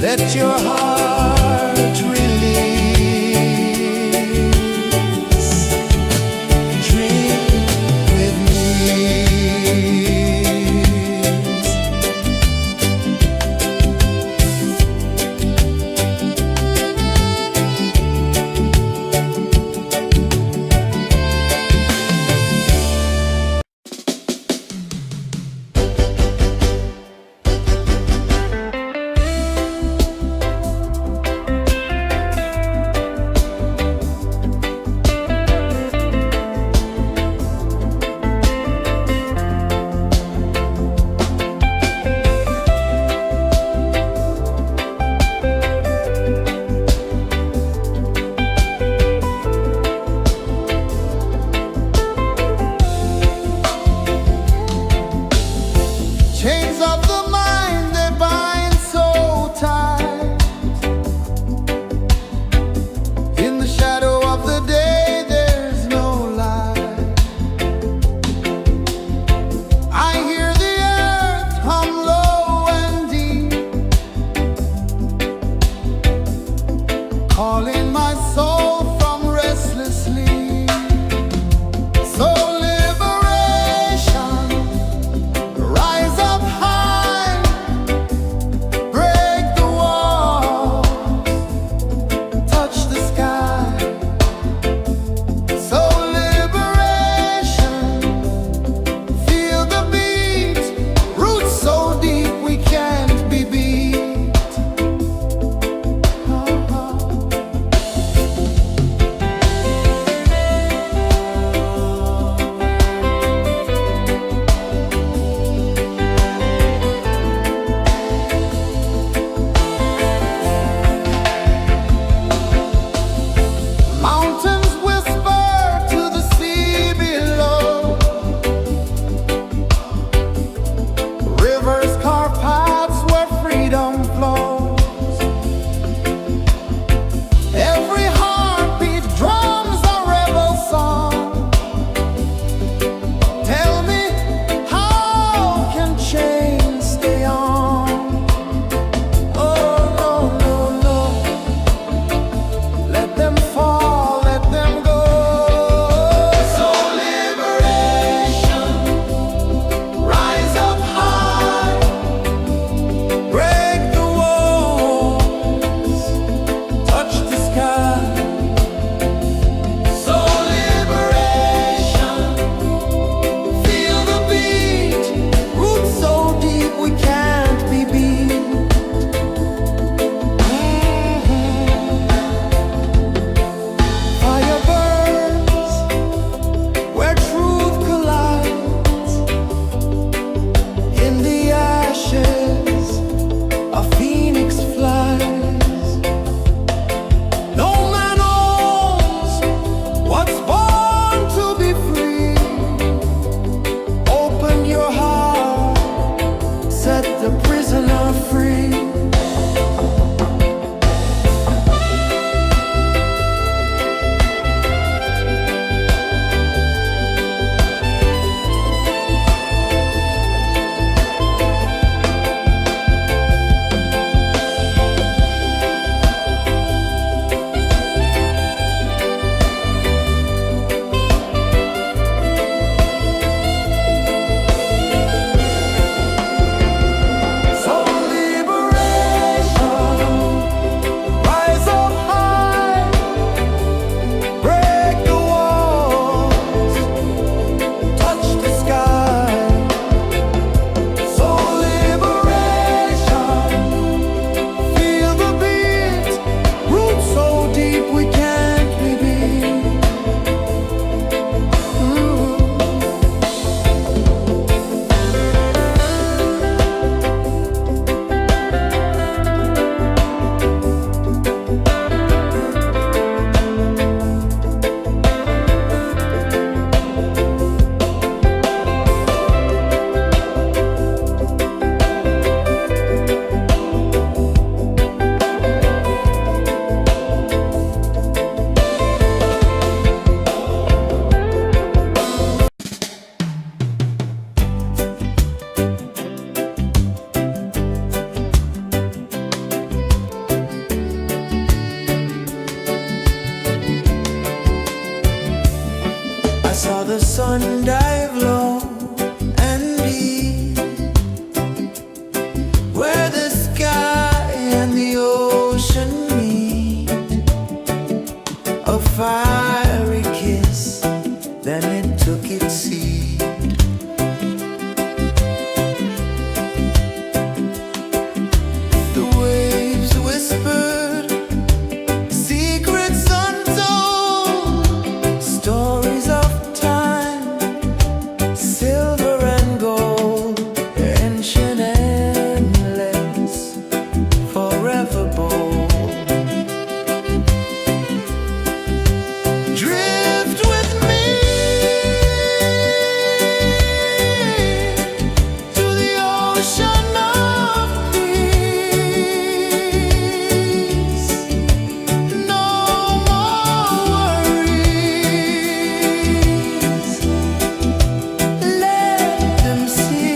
let your heart release. Dream with me. Chains of the mind, they bind so tight. In the shadow of the day, there's no light. I hear the earth hum low and deep, calling my soul from restless sleep. So liberation, rise up high, break the wall, touch the sky. So liberation, feel the beat, roots so deep we can't be beat. sun dive low and deep, where the sky and the ocean meet. A fiery kiss, then it took its seat. The waves whispered secrets untold, stories of time, silver and gold, ancient, endless, forever bold. Drift with me to the ocean of peace. No more worries, let them cease.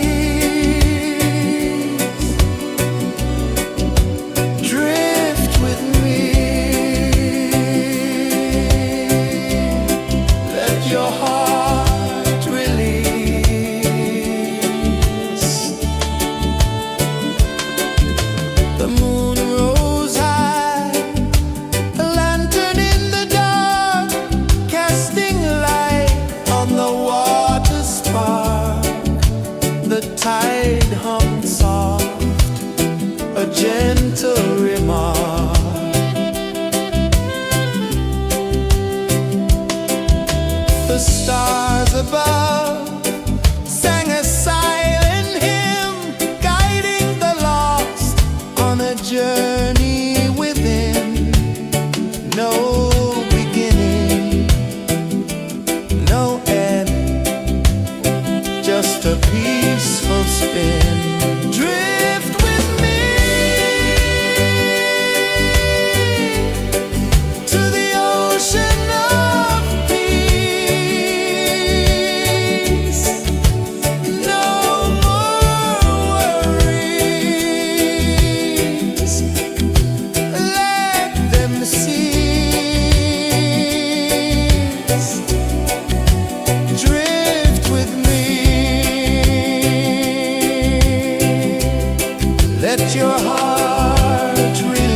Drift with me, let your heart release. The moon rose high, a lantern in the dark, casting light on the water spark. The tide hummed soft, a gentle remark. The stars above sang a silent hymn, guiding the lost on a journey within. No beginning, no end, just a peaceful spin. Drift with me to the ocean of peace. No more worries, let them cease. Drift with me, let your heart release.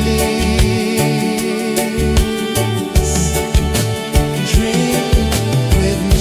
Dream with me.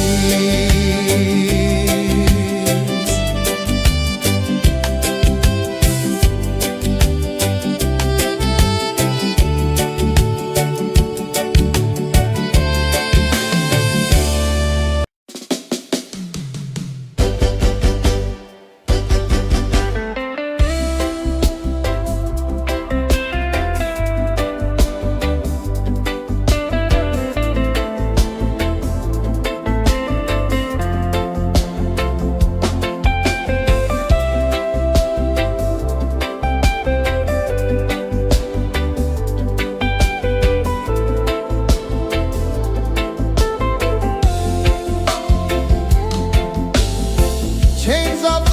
Chains of